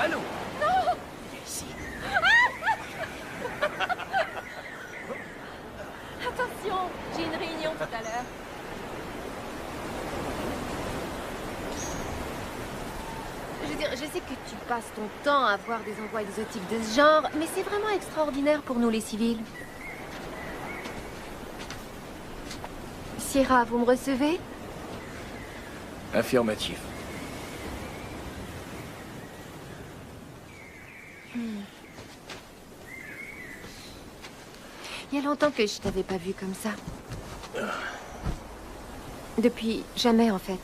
Allô? Non! Ici. Attention, j'ai une réunion tout à l'heure. Je veux dire, je sais que tu passes ton temps à voir des endroits exotiques de ce genre, mais c'est vraiment extraordinaire pour nous les civils. Sierra, vous me recevez? Affirmatif. Il y a longtemps que je t'avais pas vu comme ça. Depuis jamais, en fait.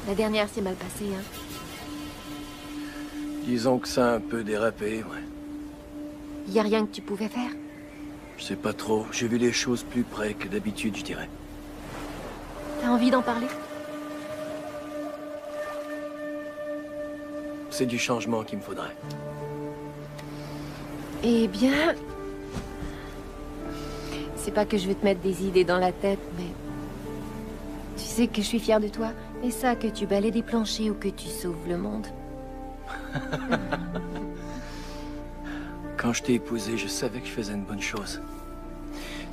La dernière s'est mal passée, hein. Disons que ça a un peu dérapé, ouais. Y a rien que tu pouvais faire? Je sais pas trop. J'ai vu les choses plus près que d'habitude, je dirais. T'as envie d'en parler? C'est du changement qu'il me faudrait. Eh bien... C'est pas que je veux te mettre des idées dans la tête, mais... Tu sais que je suis fière de toi. Et ça, que tu balayes des planchers ou que tu sauves le monde. Quand je t'ai épousé, je savais que je faisais une bonne chose.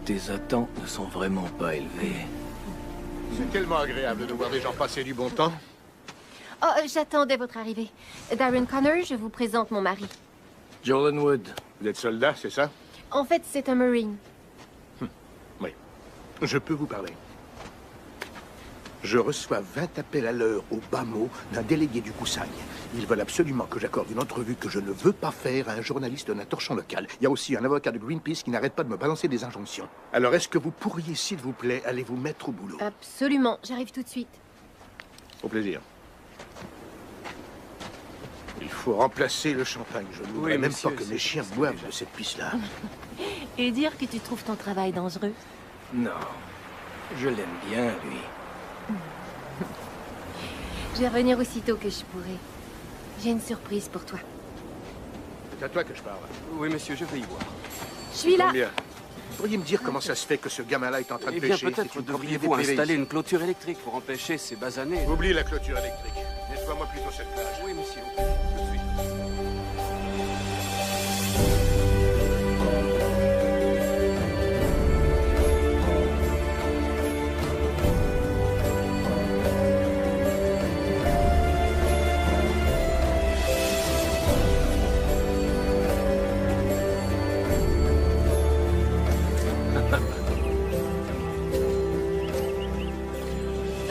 Tes attentes ne sont vraiment pas élevées. C'est tellement agréable de voir des gens passer du bon temps. Oh, j'attendais votre arrivée. Darren Connor, je vous présente mon mari. Jolan Wood. Vous êtes soldat, c'est ça? En fait, c'est un Marine. Oui. Je peux vous parler. Je reçois 20 appels à l'heure au bas mot d'un délégué du Koussaï. Ils veulent absolument que j'accorde une entrevue que je ne veux pas faire à un journaliste d'un torchon local. Il y a aussi un avocat de Greenpeace qui n'arrête pas de me balancer des injonctions. Alors, est-ce que vous pourriez, s'il vous plaît, aller vous mettre au boulot? Absolument, j'arrive tout de suite. Au plaisir. Il faut remplacer le champagne. Je ne voudrais même monsieur, pas que c'est mes chiens c'est boivent déjà. de cette piste-là. Et dire que tu trouves ton travail dangereux. Non. Je l'aime bien, lui. Je vais revenir aussitôt que je pourrai. J'ai une surprise pour toi. C'est à toi que je parle. Oui, monsieur, je vais y voir. Je suis là. Combien? Vous pourriez me dire comment ça se fait que ce gamin-là est en train de Eh bien, pêcher? peut-être C'est une devriez-vous propriété privée installer ici. une clôture électrique pour empêcher ces basanés. Oublie la clôture électrique. Nettoie-moi plutôt cette plage. Oui, monsieur, tout de suite.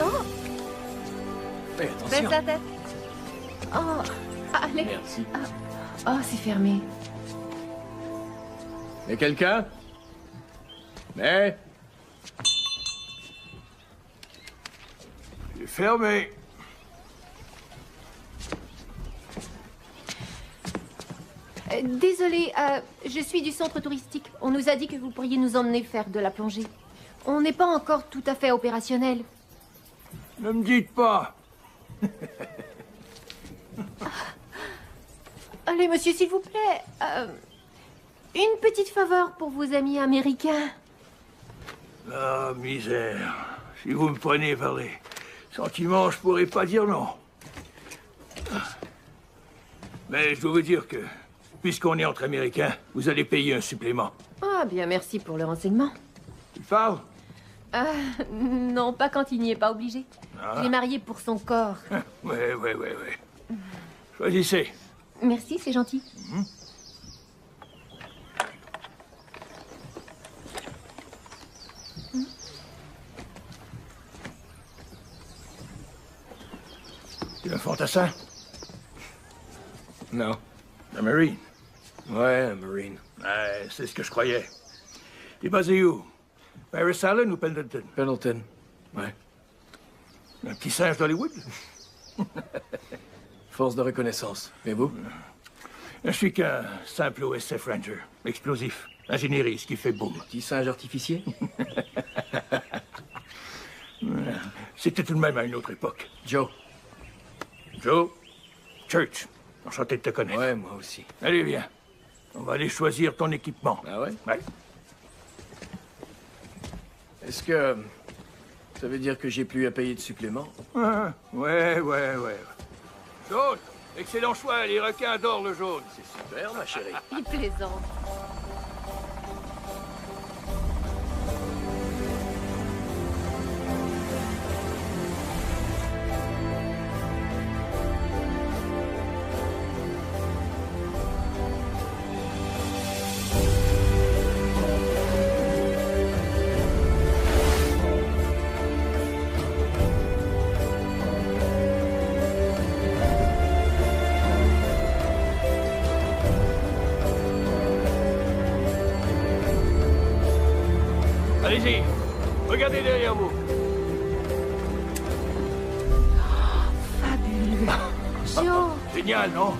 Oh, Fais baisse attention. la tête. Oh, allez. Merci. Oh, c'est fermé. Mais quelqu'un? Mais... C'est fermé. Désolée, je suis du centre touristique. On nous a dit que vous pourriez nous emmener faire de la plongée. On n'est pas encore tout à fait opérationnel. Ne me dites pas. Allez, monsieur, s'il vous plaît. Une petite faveur pour vos amis américains. Ah, misère. Si vous me prenez par les sentiments, je pourrais pas dire non. Mais je dois vous dire que, puisqu'on est entre Américains, vous allez payer un supplément. Ah, bien, merci pour le renseignement. Tu parles? Non, pas quand il n'y est pas obligé. Je l'ai marié pour son corps. Ouais. Choisissez. Merci, c'est gentil. Tu es un fantassin? Non. Un Marine? Ouais, un Marine. Ouais, c'est ce que je croyais. T'es basé où? Paris Island ou Pendleton? Pendleton. Ouais. Un petit singe d'Hollywood? Force de reconnaissance. Et vous? Je suis qu'un simple OSF Ranger. Explosif. Ingénierie, ce qui fait boum. Petit singe artificier? C'était tout de même à une autre époque. Joe. Joe? Church. Enchanté de te connaître. Ouais, moi aussi. Allez, viens. On va aller choisir ton équipement. Ah ouais? Ouais. Est-ce que... ça veut dire que j'ai plus à payer de supplément? Ouais. Joe, Excellent choix, les requins adorent le jaune. C'est super, ma chérie. Il plaisante. Allez-y, regardez derrière vous. Fabuleux. Joe. Génial, non?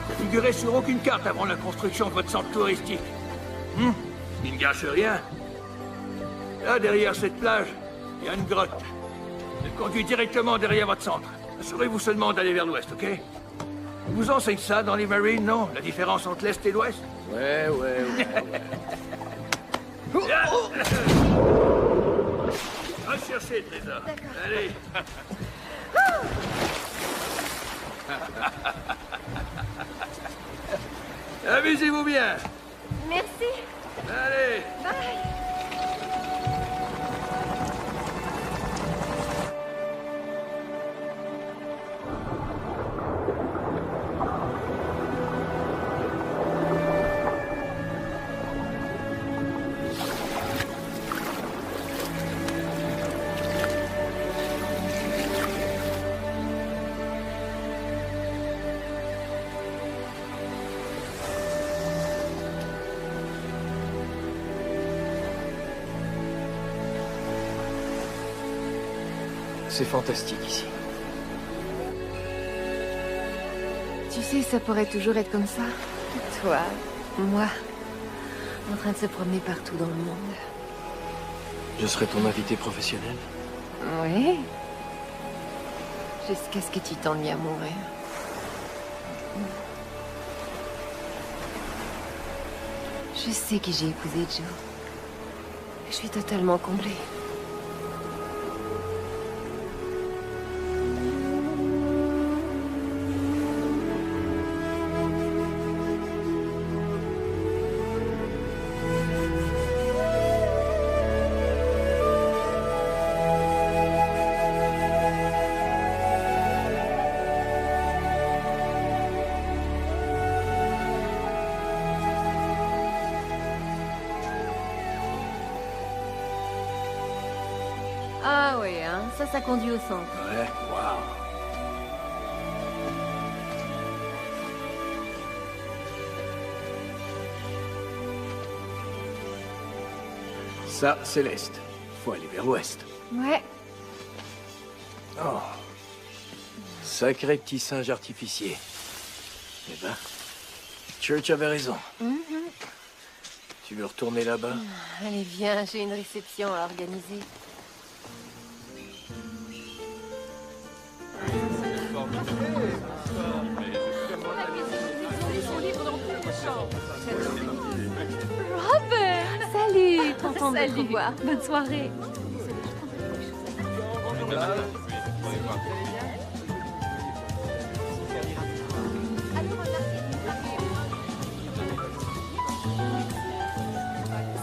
Ça figurait sur aucune carte avant la construction de votre centre touristique. Il ne gâche rien. Là, derrière cette plage, il y a une grotte. Elle conduit directement derrière votre centre. Assurez-vous seulement d'aller vers l'ouest, ok? On vous enseigne ça dans les Marines, non? La différence entre l'est et l'ouest? Ouais. Va chercher le trésor. Allez. Amusez-vous bien. Merci. Allez. C'est fantastique ici. Tu sais, ça pourrait toujours être comme ça. Toi, moi, en train de se promener partout dans le monde. Je serai ton invité professionnel. Oui. Jusqu'à ce que tu t'ennuies à mourir. Je sais que j'ai épousé Joe. Je suis totalement comblée. Ah oui, hein, ça conduit au centre. Ouais, waouh. Ça, c'est l'est. Faut aller vers l'ouest. Ouais. Oh. Sacré petit singe artificier. Eh ben, Church avait raison. Tu veux retourner là-bas? Allez, viens, j'ai une réception à organiser. Robert! Salut, contente de te Salut. revoir. Bonne soirée.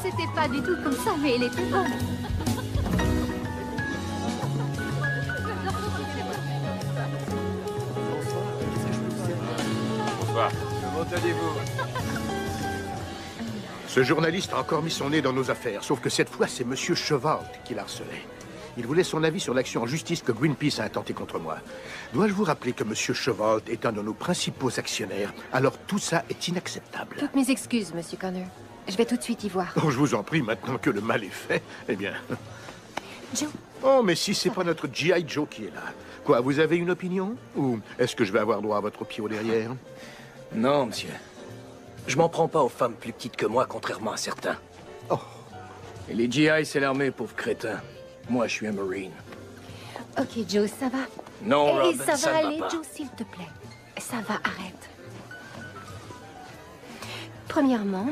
C'était pas du tout comme ça, mais elle était bonne. Bonsoir. Comment allez-vous? Ce journaliste a encore mis son nez dans nos affaires, sauf que cette fois, c'est Monsieur Chevalt qui l'harcelait. Il voulait son avis sur l'action en justice que Greenpeace a intentée contre moi. Dois-je vous rappeler que Monsieur Chevalt est un de nos principaux actionnaires? Alors tout ça est inacceptable. Toutes mes excuses, Monsieur Connor. Je vais tout de suite y voir. Oh, je vous en prie, maintenant que le mal est fait, eh bien... Joe, Oh, mais si c'est pas notre G.I. Joe qui est là. Quoi, vous avez une opinion? Ou est-ce que je vais avoir droit à votre pied au derrière? Non, monsieur. Je m'en prends pas aux femmes plus petites que moi, contrairement à certains. Oh. Et les GI, c'est l'armée, pauvre crétin. Moi, je suis un Marine. ok, Joe, ça va. Non, Et Robin, ça va ne aller, pas. Joe, s'il te plaît. Ça va, arrête. Premièrement,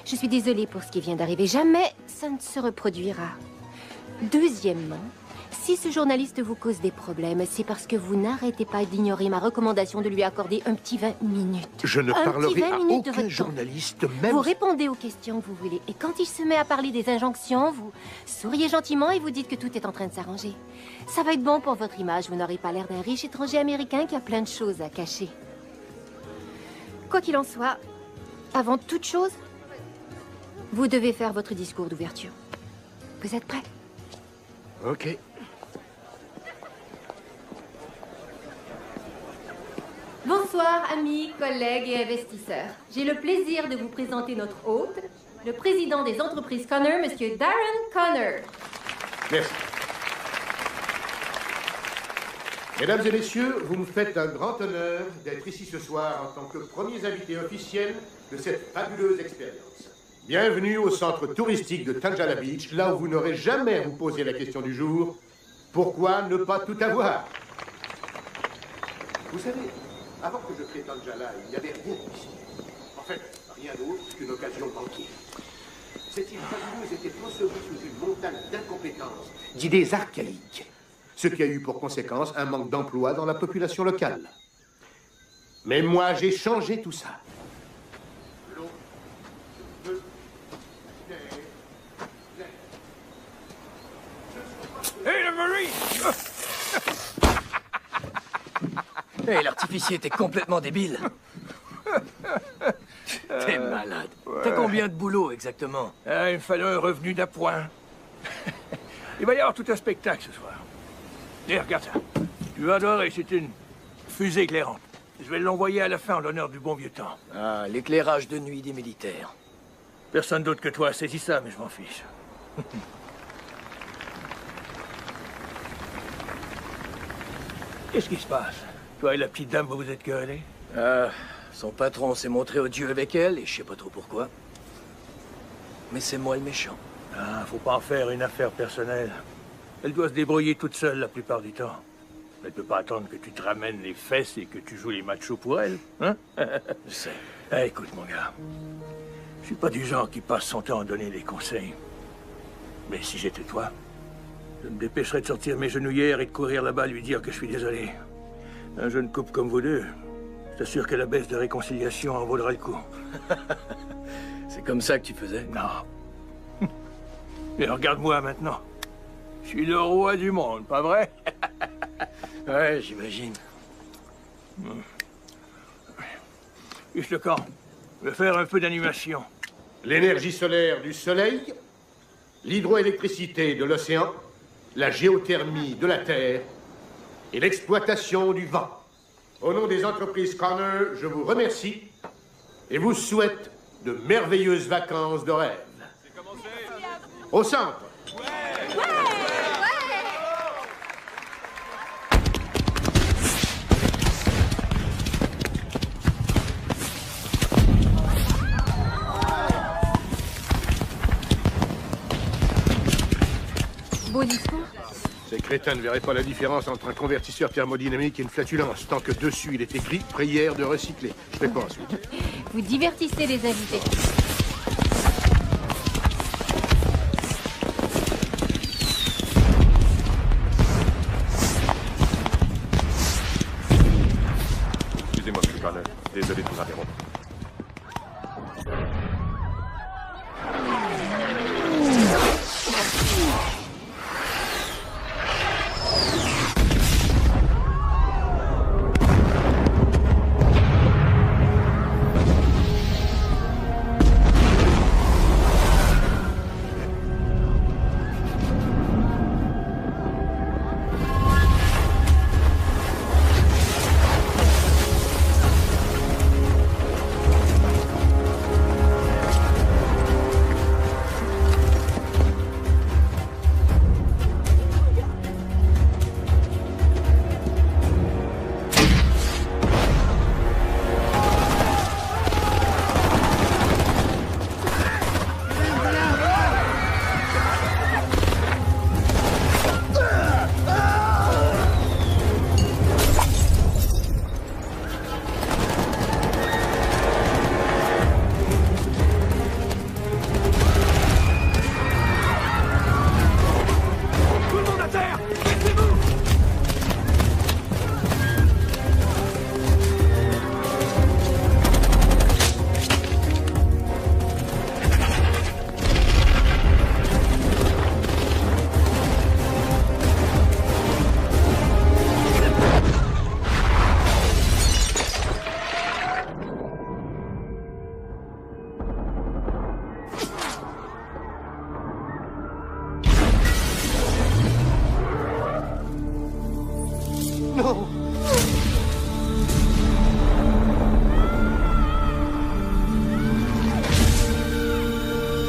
je suis désolée pour ce qui vient d'arriver. Jamais ça ne se reproduira. Deuxièmement, Si ce journaliste vous cause des problèmes, c'est parce que vous n'arrêtez pas d'ignorer ma recommandation de lui accorder un petit 20 minutes. Je ne Un parlerai petit 20 à minutes de aucun votre temps. journaliste, même... Vous répondez aux questions que vous voulez. Et quand il se met à parler des injonctions, vous souriez gentiment et vous dites que tout est en train de s'arranger. Ça va être bon pour votre image. Vous n'aurez pas l'air d'un riche étranger américain qui a plein de choses à cacher. Quoi qu'il en soit, avant toute chose, vous devez faire votre discours d'ouverture. Vous êtes prêts? Ok. Bonsoir, amis, collègues et investisseurs. J'ai le plaisir de vous présenter notre hôte, le président des entreprises Connor, Monsieur Darren Connor. Merci. Mesdames et messieurs, vous me faites un grand honneur d'être ici ce soir en tant que premiers invités officiels de cette fabuleuse expérience. Bienvenue au centre touristique de Tanjala Beach, là où vous n'aurez jamais à vous poser la question du jour, pourquoi ne pas tout avoir? Vous savez, avant que je crée Tanjala, il n'y avait rien ici. En fait, rien d'autre qu'une occasion banquière. Cette île fabuleuse était ensevelie sous une montagne d'incompétence, d'idées archaïques, ce qui a eu pour conséquence un manque d'emploi dans la population locale. Mais moi, j'ai changé tout ça. L'eau, le feu, l'air. Hé, le Marie! Hé, l'artificier, t'es complètement débile. T'es malade. T'as combien de boulot, exactement? Ah, il me fallait un revenu d'appoint. Il va y avoir tout un spectacle ce soir. Et regarde ça. Tu vas adorer, c'est une fusée éclairante. Je vais l'envoyer à la fin en l'honneur du bon vieux temps. Ah, l'éclairage de nuit des militaires. Personne d'autre que toi a saisi ça, mais je m'en fiche. Qu'est-ce qui se passe? Toi et la petite dame, vous vous êtes querellés? Ah, son patron s'est montré odieux avec elle, et je sais pas trop pourquoi. Mais c'est moi le méchant. Ah, faut pas en faire une affaire personnelle. Elle doit se débrouiller toute seule la plupart du temps. Elle peut pas attendre que tu te ramènes les fesses et que tu joues les machos pour elle, hein? Je sais. Ah, écoute, mon gars. Je suis pas du genre qui passe son temps à donner des conseils. Mais si j'étais toi, je me dépêcherais de sortir mes genouillères et de courir là-bas lui dire que je suis désolé. Un jeune couple comme vous deux, je t'assure que la baisse de réconciliation en vaudra le coup. C'est comme ça que tu faisais? Non. Mais regarde-moi maintenant. Je suis le roi du monde, pas vrai? Ouais, j'imagine. Juste le camp. Je vais faire un peu d'animation. L'énergie solaire du soleil, l'hydroélectricité de l'océan, la géothermie de la terre et l'exploitation du vent. Au nom des entreprises Connor, je vous remercie et vous souhaite de merveilleuses vacances de rêve. Au centre. Beau discours. Ces crétins ne verraient pas la différence entre un convertisseur thermodynamique et une flatulence, tant que dessus il est écrit « prière de recycler ». Je fais quoi ensuite? Vous divertissez les invités. Excusez-moi, M. Connor. Désolé de vous interrompre. Non.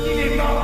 Il est mort.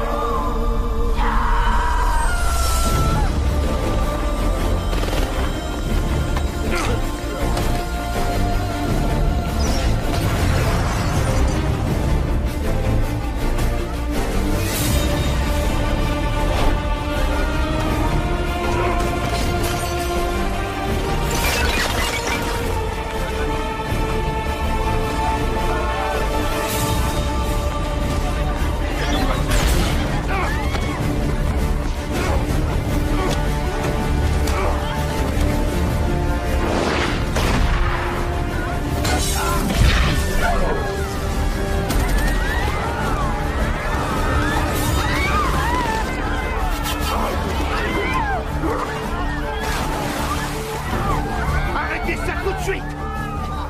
Arrêtez ça tout de suite!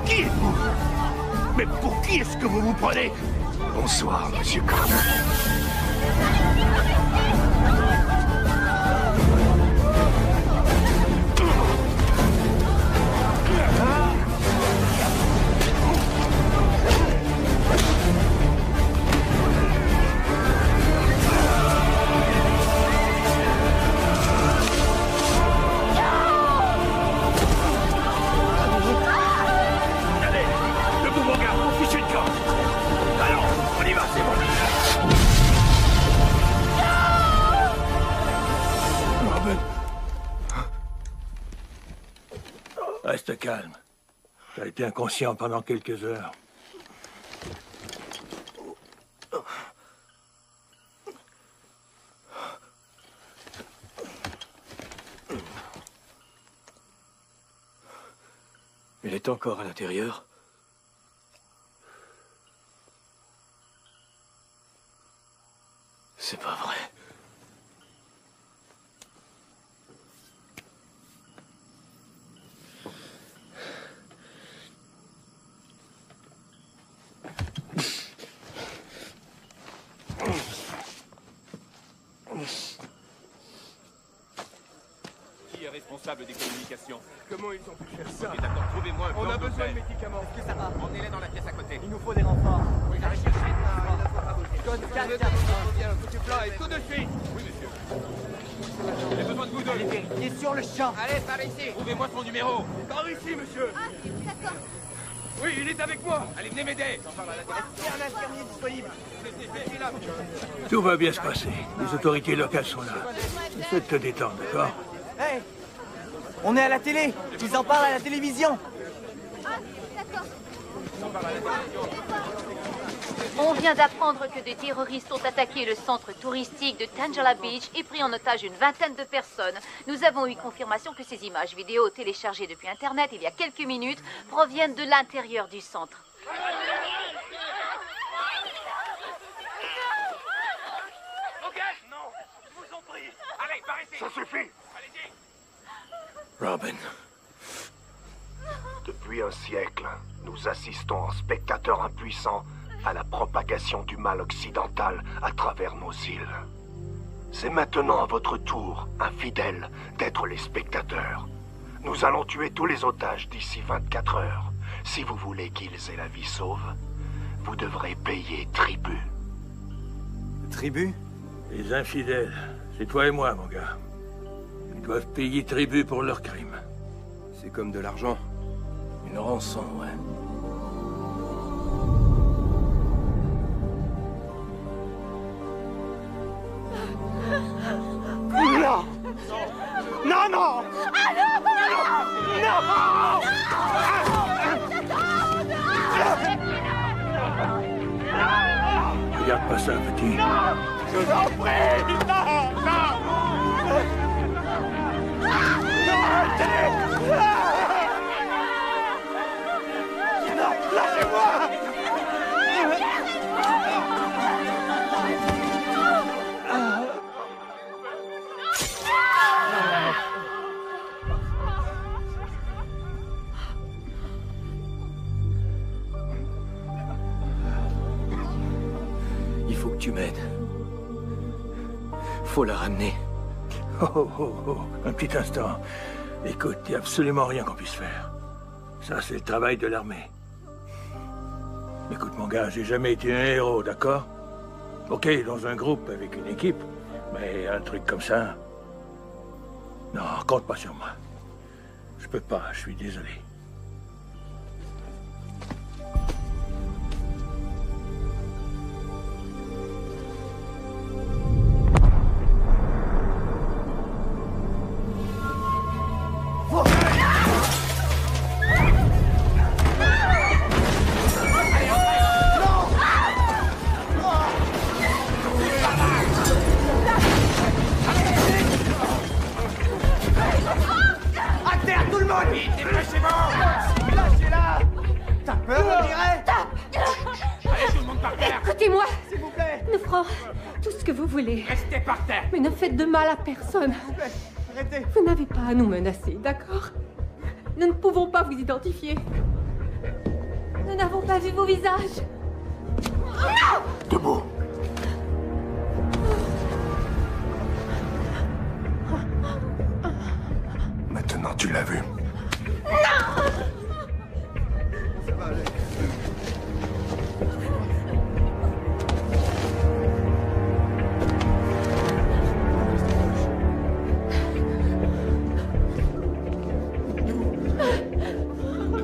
Qui êtes-vous? Mais pour qui est-ce que vous vous prenez? Bonsoir, monsieur Connor. Allez, debout mon gars, on fiche une camp. Alors, on y va, c'est bon. Robin. Reste calme. T'as été inconscient pendant quelques heures. Il est encore à l'intérieur. C'est pas vrai. Qui est responsable des communications? Comment ils ont pu faire ça? Et d'accord, trouvez-moi un plan. On a besoin de d'hôtel. médicaments. Est-ce que ça va? Emmenez-les dans la pièce à côté. Il nous faut des renforts. Oui, j'arrive tout de suite. Code 4, Du plan et tout de suite. Oui, monsieur. J'ai besoin de vous deux. allez vérifier sur le champ. Allez, par ici. Trouvez-moi son numéro. Par ici, monsieur. Ah, d'accord. Oui, il est avec moi. Allez, venez m'aider. Il y a un infirmier disponible. Tout va bien se passer. Les autorités locales sont là. Essaie de te détendre, d'accord? Hey, on est à la télé. Ils en parlent à la télévision. Ah, d'accord. On vient d'apprendre que des terroristes ont attaqué le centre touristique de Tangela Beach et pris en otage une vingtaine de personnes. Nous avons eu confirmation que ces images vidéo téléchargées depuis Internet il y a quelques minutes proviennent de l'intérieur du centre. Ok, non, je vous en prie. Allez, par ici. Ça suffit. Allez-y. Robin. Depuis un siècle, nous assistons en spectateurs impuissants à la propagation du mal occidental à travers nos îles. C'est maintenant à votre tour, infidèles, d'être les spectateurs. Nous allons tuer tous les otages d'ici 24 heures. Si vous voulez qu'ils aient la vie sauve, vous devrez payer tribut. Tribu? Les infidèles, c'est toi et moi, mon gars. Ils doivent payer tribut pour leurs crimes. C'est comme de l'argent. Une rançon, ouais. Non! Non, non! Regarde pas ça, petit. Je vous en prie! Non! Non! Non, arrêtez! Non, lâchez-moi! Il faut que tu m'aides. Faut la ramener. Oh, oh, oh, un petit instant. Écoute, il n'y a absolument rien qu'on puisse faire. Ça, c'est le travail de l'armée. Écoute, mon gars, j'ai jamais été un héros, d'accord? Ok, dans un groupe, avec une équipe, mais un truc comme ça... Non, compte pas sur moi. Je peux pas, je suis désolé. Écoutez-moi. S'il vous plaît. Nous ferons tout ce que vous voulez. Restez par terre. Mais ne faites de mal à personne. S'il vous plaît, arrêtez. Vous n'avez pas à nous menacer, d'accord? Nous ne pouvons pas vous identifier. Nous n'avons pas vu vos visages. Non! Debout. Maintenant, tu l'as vu. Non! Ça va aller.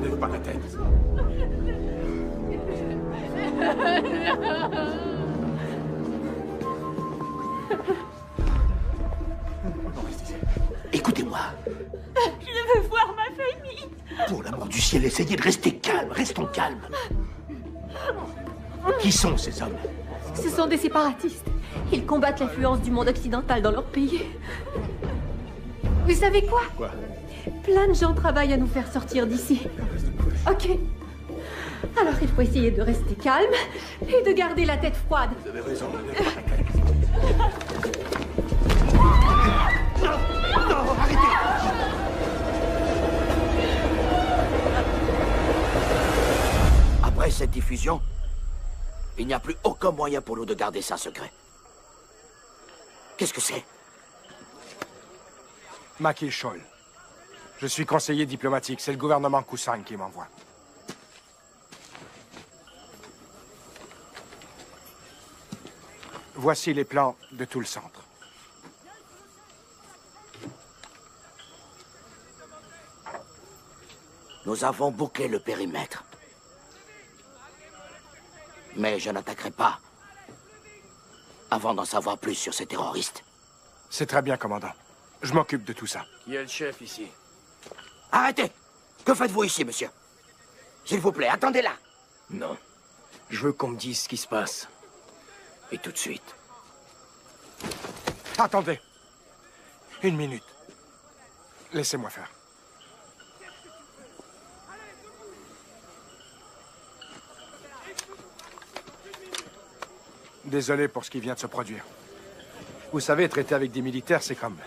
Lève pas la tête. Écoutez-moi. Je veux voir ma famille. Pour l'amour du ciel, essayez de rester calme. Restons calmes. Qui sont ces hommes? Ce sont des séparatistes. Ils combattent l'influence du monde occidental dans leur pays. Vous savez quoi? Quoi? Plein de gens travaillent à nous faire sortir d'ici. Ok. Alors il faut essayer de rester calme et de garder la tête froide. Vous avez raison. Non, arrêtez! Après cette diffusion, il n'y a plus aucun moyen pour nous de garder ça secret. Qu'est-ce que c'est? Makil Scholl. Je suis conseiller diplomatique. C'est le gouvernement Kusang qui m'envoie. Voici les plans de tout le centre. Nous avons bouclé le périmètre. Mais je n'attaquerai pas avant d'en savoir plus sur ces terroristes. C'est très bien, commandant. Je m'occupe de tout ça. Qui est le chef ici? Arrêtez! Que faites-vous ici, monsieur? S'il vous plaît, attendez là! Non. Je veux qu'on me dise ce qui se passe. Et tout de suite. Attendez. Une minute. Laissez-moi faire. Désolé pour ce qui vient de se produire. Vous savez, traiter avec des militaires, c'est comme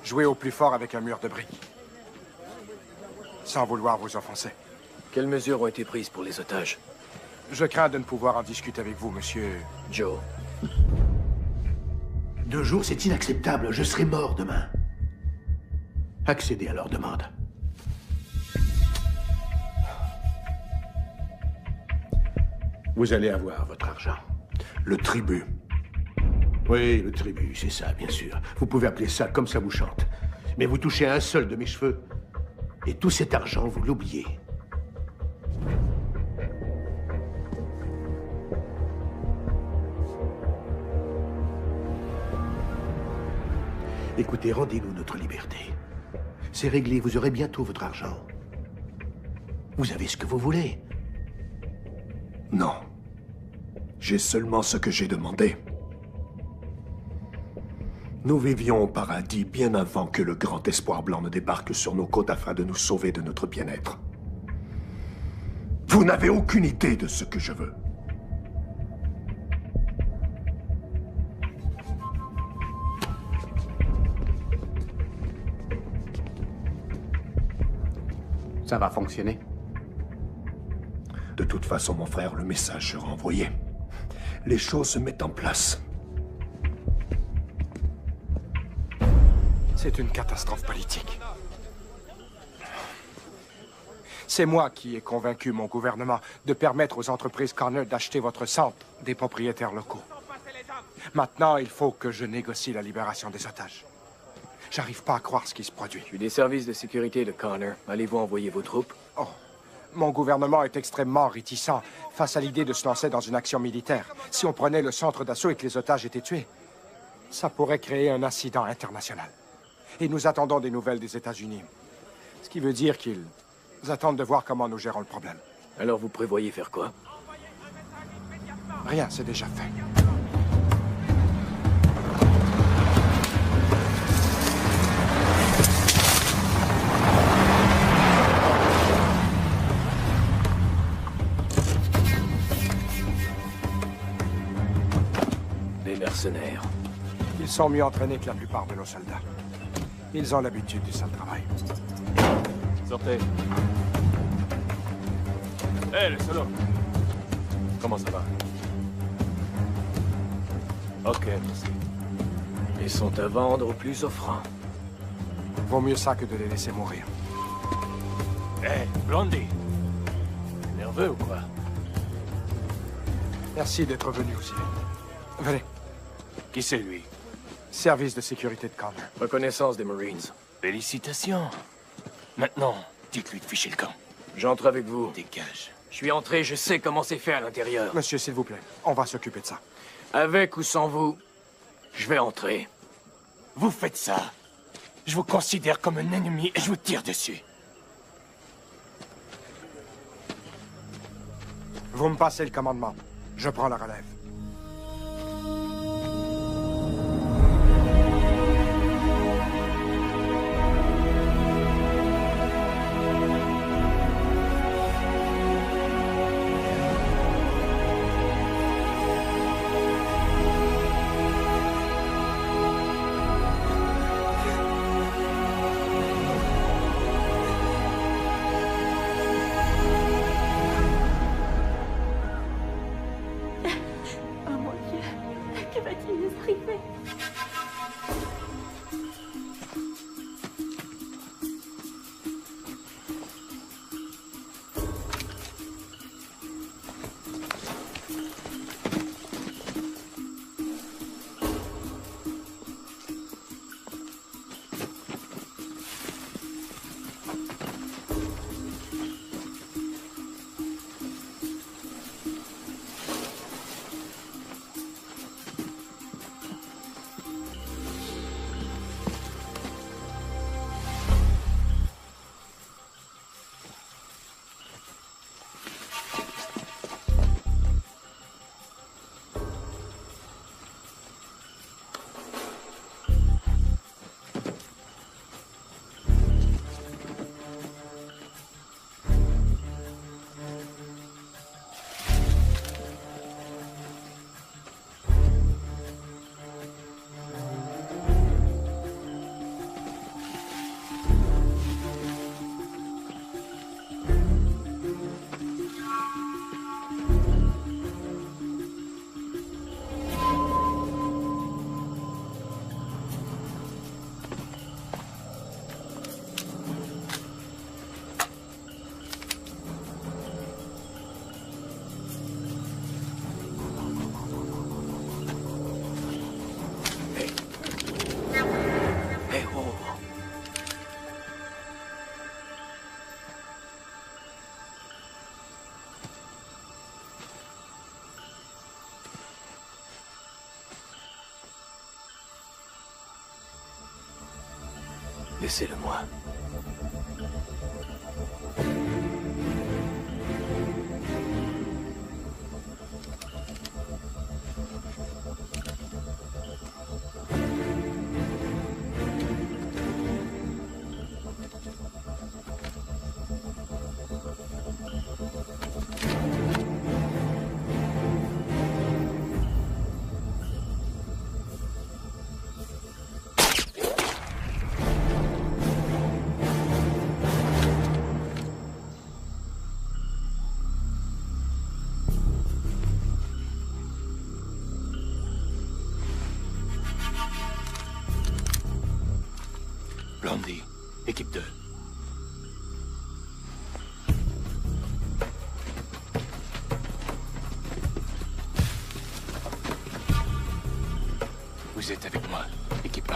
jouer au plus fort avec un mur de briques. Sans vouloir vous offenser. Quelles mesures ont été prises pour les otages? Je crains de ne pouvoir en discuter avec vous, monsieur... Joe. 2 jours, c'est inacceptable. Je serai mort demain. Accédez à leur demande. Vous allez avoir votre argent. Le tribut. Oui, le tribut, c'est ça, bien sûr. Vous pouvez appeler ça comme ça vous chante. Mais vous touchez un seul de mes cheveux, et tout cet argent, vous l'oubliez. Écoutez, rendez-nous notre liberté. C'est réglé, vous aurez bientôt votre argent. Vous avez ce que vous voulez. Non. J'ai seulement ce que j'ai demandé. Nous vivions au paradis bien avant que le grand espoir blanc ne débarque sur nos côtes afin de nous sauver de notre bien-être. Vous n'avez aucune idée de ce que je veux. Ça va fonctionner? De toute façon, mon frère, le message sera envoyé. Les choses se mettent en place. C'est une catastrophe politique. C'est moi qui ai convaincu mon gouvernement de permettre aux entreprises Connor d'acheter votre centre des propriétaires locaux. Maintenant, il faut que je négocie la libération des otages. J'arrive pas à croire ce qui se produit. Je suis des services de sécurité de Connor. Allez-vous envoyer vos troupes? Oh, mon gouvernement est extrêmement réticent face à l'idée de se lancer dans une action militaire. Si on prenait le centre d'assaut et que les otages étaient tués, ça pourrait créer un incident international. Et nous attendons des nouvelles des États-Unis. Ce qui veut dire qu'ils attendent de voir comment nous gérons le problème. Alors vous prévoyez faire quoi? Rien, c'est déjà fait. Des mercenaires. Ils sont mieux entraînés que la plupart de nos soldats. Ils ont l'habitude du sale travail. Sortez. Hé, le solo. Comment ça va? Ok, merci. Ils sont à vendre au plus offrant. Vaut mieux ça que de les laisser mourir. Hé, Blondie. Nerveux ou quoi? Merci d'être venu aussi. Venez. Qui c'est, lui? Service de sécurité de Connor. Reconnaissance des Marines. Félicitations. Maintenant, dites-lui de ficher le camp. J'entre avec vous. Dégage. Je suis entré, je sais comment c'est fait à l'intérieur. Monsieur, s'il vous plaît, on va s'occuper de ça. Avec ou sans vous, je vais entrer. Vous faites ça. Je vous considère comme un ennemi et je vous tire dessus. Vous me passez le commandement. Je prends la relève. Laissez-le-moi. Vous êtes avec moi, équipe 1.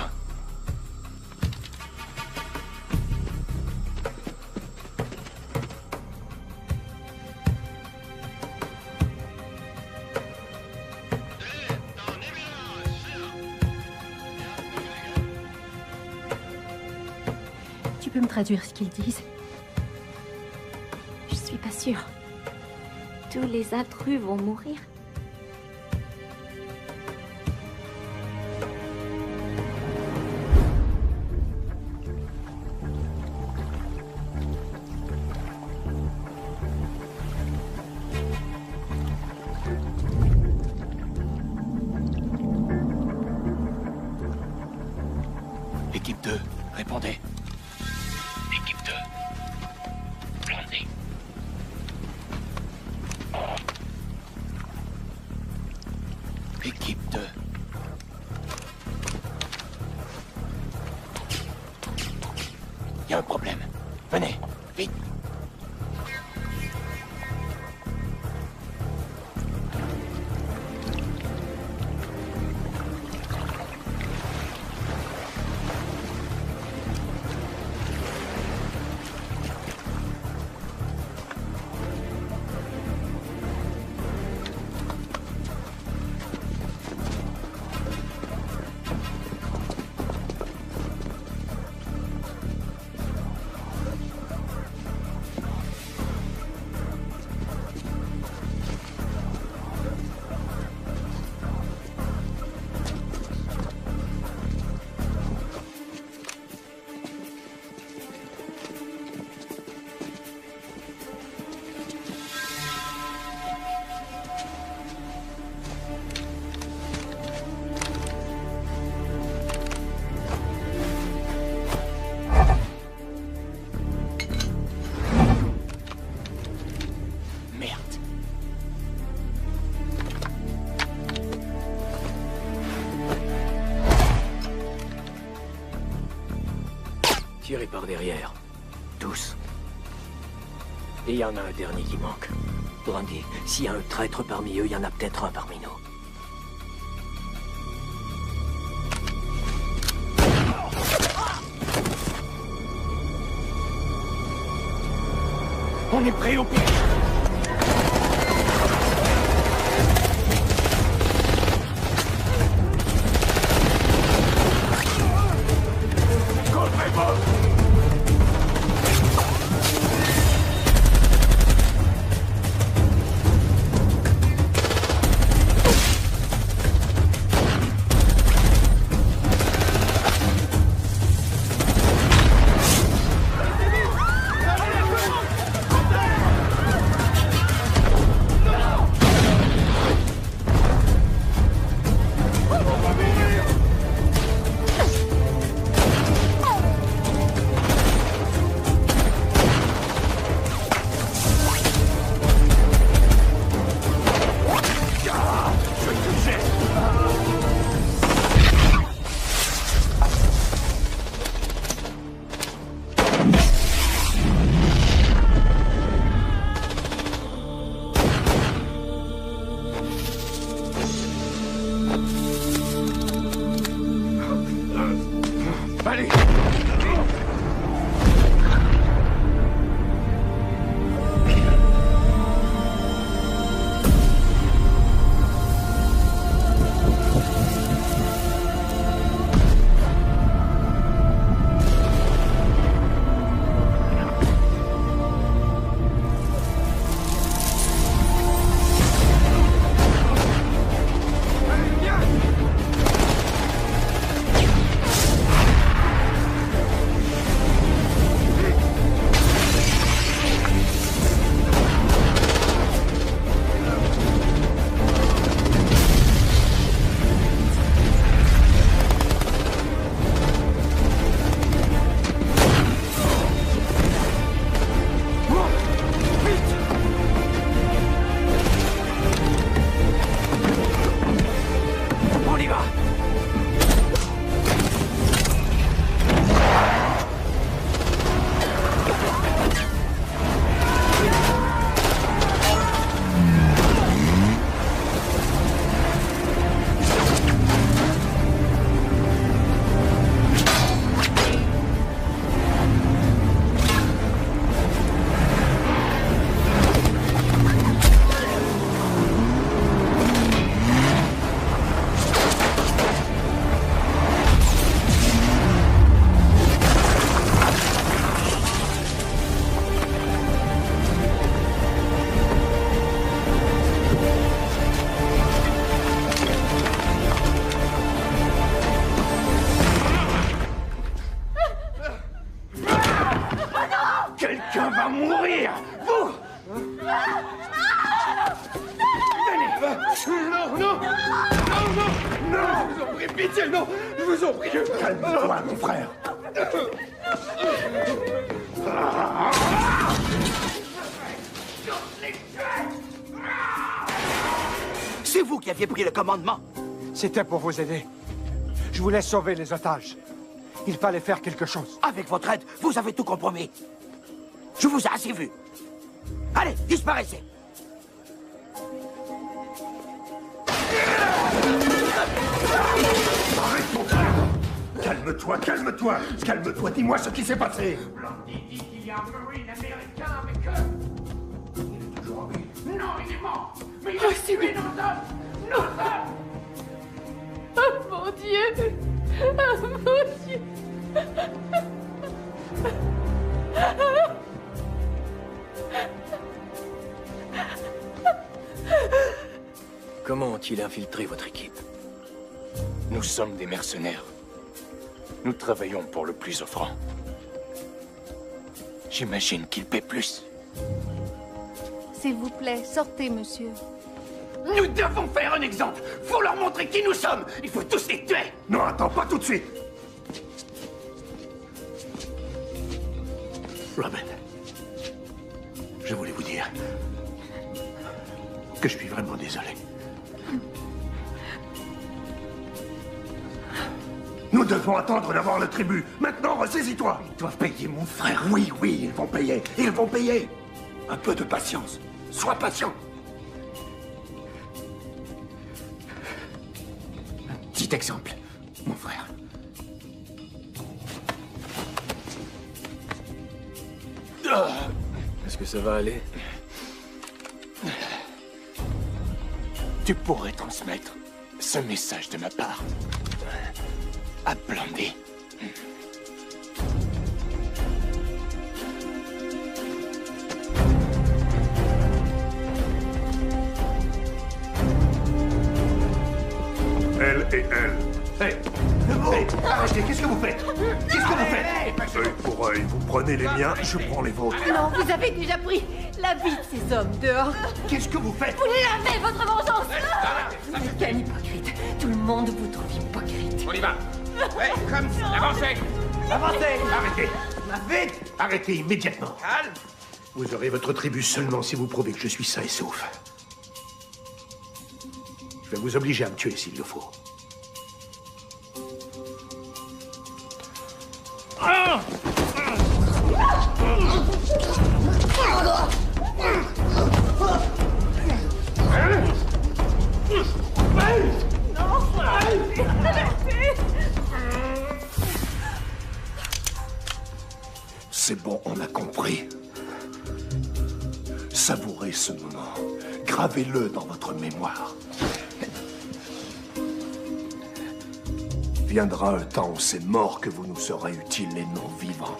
Tu peux me traduire ce qu'ils disent? Je suis pas sûre. Tous les intrus vont mourir. Équipe 2, répondez. Équipe 2. Planté. Équipe 2. Il y a un problème. Venez, vite. Tirez par derrière. Tous. Et il y en a un dernier qui manque. Brandy, s'il y a un traître parmi eux, il y en a peut-être un parmi nous. On est prêt au piège. va mourir! Vous! Venez! Non, non! Non, non! Non! Je vous en prie, pitié, non! Je vous en prie! Calme-toi, mon frère! C'est vous qui aviez pris le commandement. C'était pour vous aider. Je voulais sauver les otages. Il fallait faire quelque chose. Avec votre aide, vous avez tout compromis. Je vous ai assez vu. Allez, disparaissez. Arrête, mon frère! Calme-toi, calme-toi! Calme-toi, dis-moi ce qui s'est passé! Blondie dit qu'il y a un Marine américain avec eux! Il est toujours en vie! Non, il est mort! Mais il a tué nos hommes! Nos hommes! Oh mon Dieu! Oh mon Dieu! Comment ont-ils infiltré votre équipe? Nous sommes des mercenaires. Nous travaillons pour le plus offrant. J'imagine qu'ils paient plus. S'il vous plaît, sortez, monsieur. Nous devons faire un exemple. Faut leur montrer qui nous sommes. Il faut tous les tuer. Non, attends, pas tout de suite! Robin, je voulais vous dire que je suis vraiment désolé. Nous devons attendre d'avoir le tribut. Maintenant, ressaisis-toi. Ils doivent payer mon frère. Oui, oui, ils vont payer. Ils vont payer. Un peu de patience. Sois patient. Un petit exemple, mon frère. Est-ce que ça va aller? Tu pourrais transmettre ce message de ma part à Blondie. Elle et elle. Hey, Hey, arrêtez, qu'est-ce que vous faites? Qu'est-ce que vous faites? Œil pour œil, vous prenez les miens, je prends les vôtres. Non, vous avez déjà pris la vie de ces hommes dehors. Qu'est-ce que vous faites? Vous l'avez, votre vengeance. Quel hypocrite. Tout le monde vous trouve hypocrite. on y va. Ouais, comme ça. Avancez. Avancez. Arrêtez! Vite. Arrêtez immédiatement. Calme. Vous aurez votre tribut seulement si vous prouvez que je suis sain et sauf. Je vais vous obliger à me tuer s'il le faut. C'est bon, on a compris. Savourez ce moment. Gravez-le dans votre mémoire. Viendra un temps où c'est mort que vous nous serez utiles et non vivants.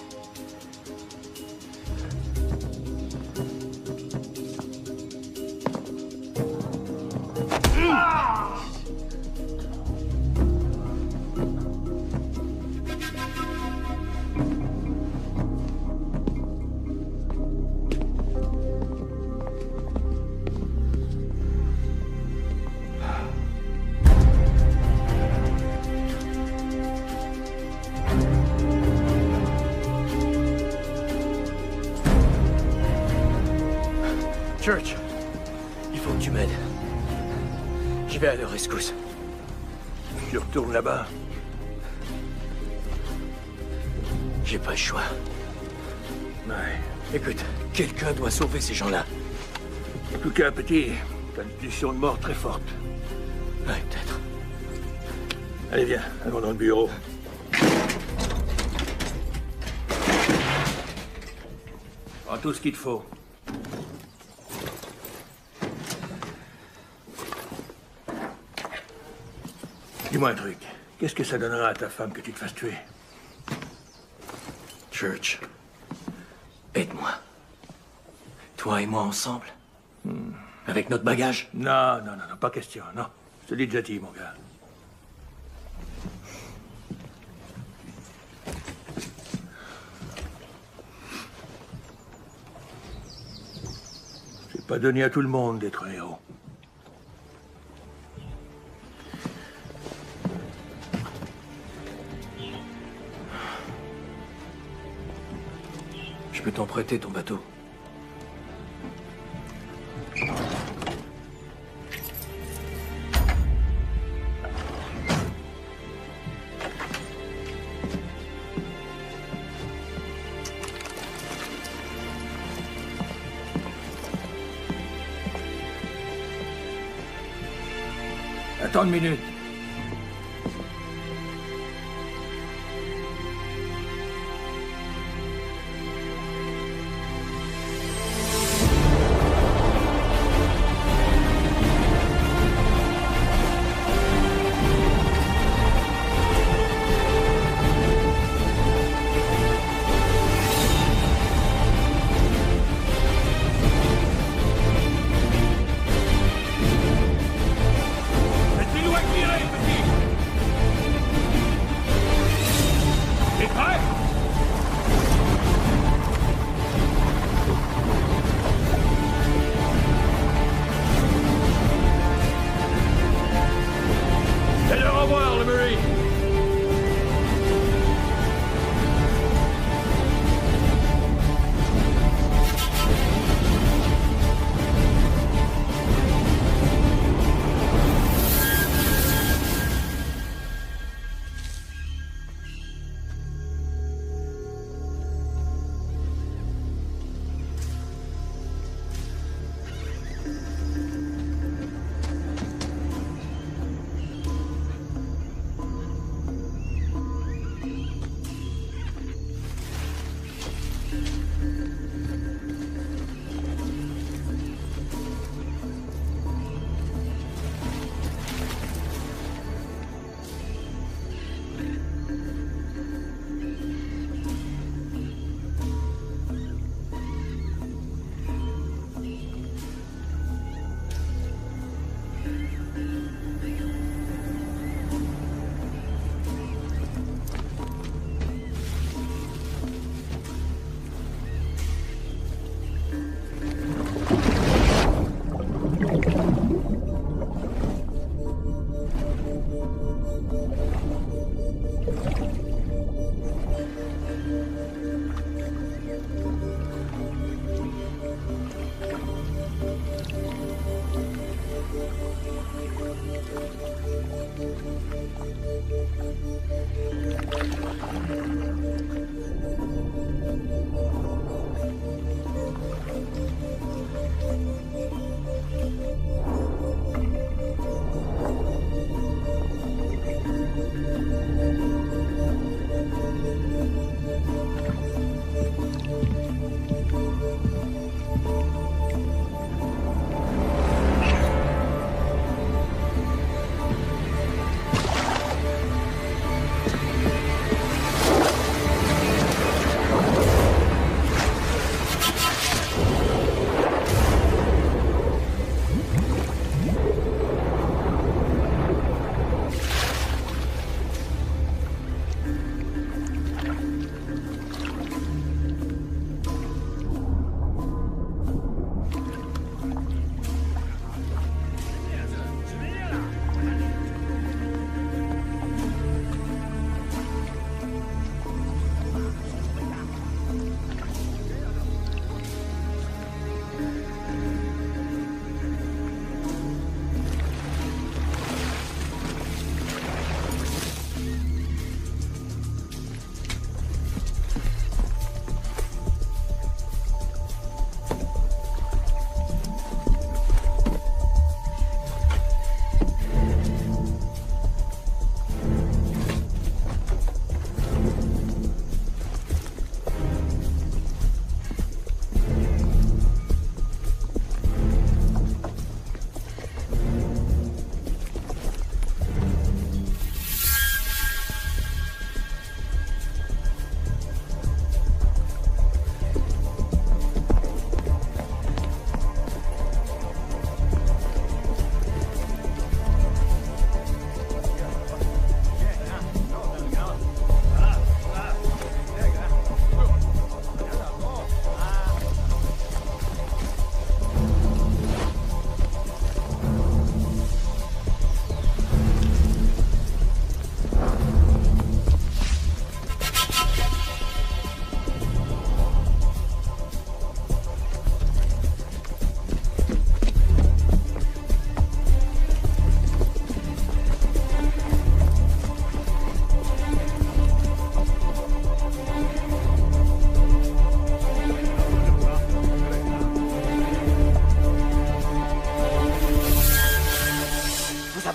Church, il faut que tu m'aides. Je vais à leur rescousse. Tu retournes là-bas. J'ai pas le choix. Ouais. Écoute, quelqu'un doit sauver ces gens-là. En tout cas, petit, t'as une pulsion de mort très forte. Ouais, peut-être. Allez, viens, allons dans le bureau. Prends tout ce qu'il te faut. Dis-moi un truc. Qu'est-ce que ça donnera à ta femme que tu te fasses tuer? Church, aide-moi. Toi et moi ensemble. Avec notre bagage. Non, non, non, non, pas question, non. Je te l'ai déjà dit, mon gars. Pas donné à tout le monde d'être un héros. Je peux t'en prêter ton bateau. Attends une minute. Laissez-nous acquérir!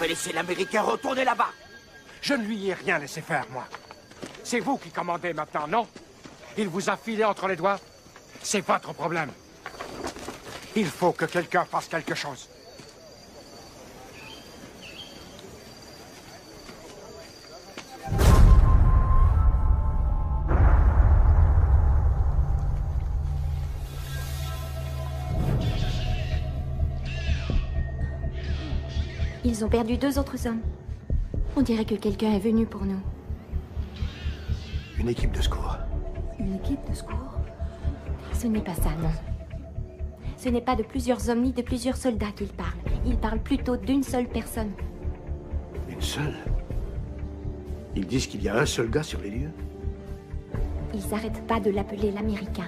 avez laissé l'Américain retourner là-bas. Je ne lui ai rien laissé faire, moi. C'est vous qui commandez maintenant, non? Il vous a filé entre les doigts? C'est votre problème. Il faut que quelqu'un fasse quelque chose. Ils ont perdu 2 autres hommes. On dirait que quelqu'un est venu pour nous. Une équipe de secours. Une équipe de secours? Ce n'est pas ça, non. Ce n'est pas de plusieurs hommes ni de plusieurs soldats qu'ils parlent. Ils parlent plutôt d'une seule personne. Une seule? Ils disent qu'il y a un seul gars sur les lieux? Ils n'arrêtent pas de l'appeler l'Américain.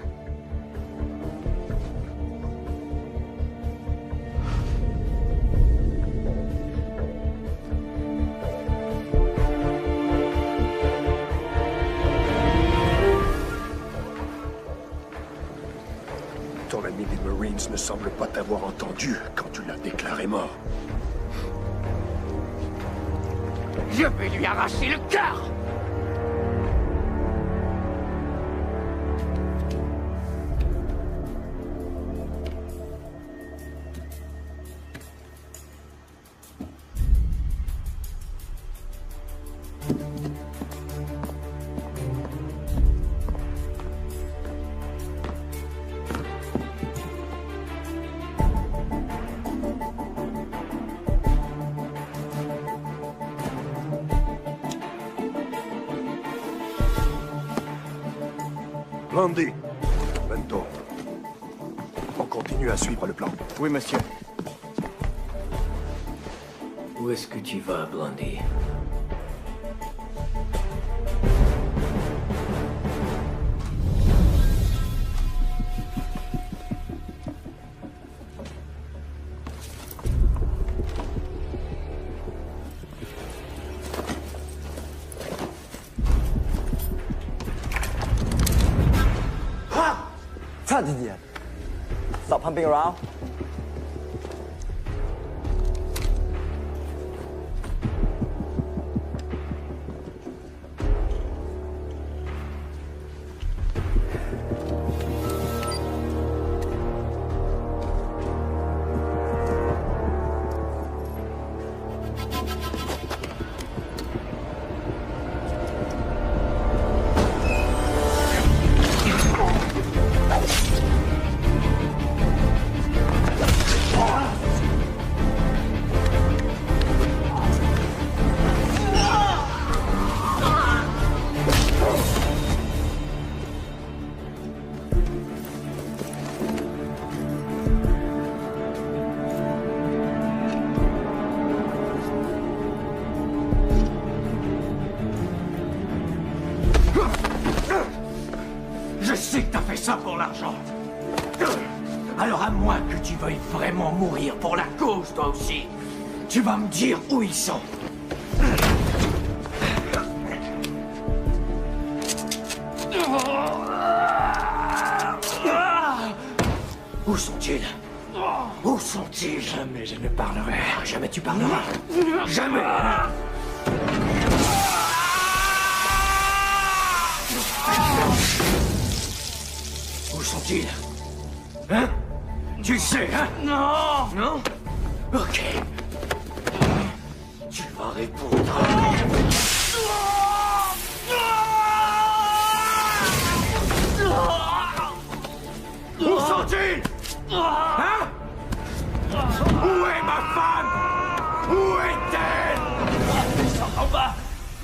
Ton ami des Marines ne semble pas t'avoir entendu quand tu l'as déclaré mort. Je vais lui arracher le cœur! Blondie, Bento, on continue à suivre le plan. Oui, monsieur. Où est-ce que tu vas, Blondie? Stop pumping around. Je sais que t'as fait ça pour l'argent. Alors à moins que tu veuilles vraiment mourir pour la cause, toi aussi, tu vas me dire où ils sont. Où sont-ils? Où sont-ils? Jamais je ne parlerai. Jamais tu parleras. Jamais. Où sont-ils? Hein? Tu sais, hein? Non! Non? Ok. Tu vas répondre. Où sont-ils? Hein? Où est ma femme? Où est-elle? Ils sont en bas.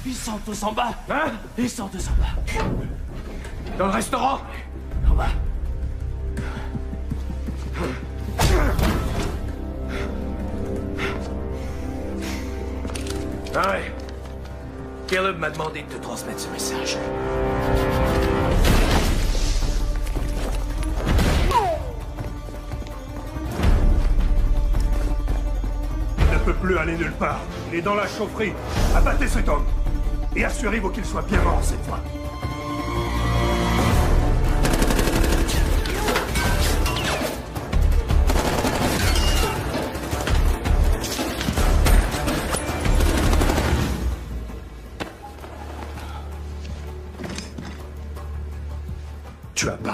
Ils sont tous en bas. Hein? Ils sont tous en bas. Dans le restaurant? En bas. Ah ouais. Caleb m'a demandé de te transmettre ce message. Il ne peut plus aller nulle part. Il est dans la chaufferie. Abattez cet homme. Et assurez-vous qu'il soit bien mort cette fois.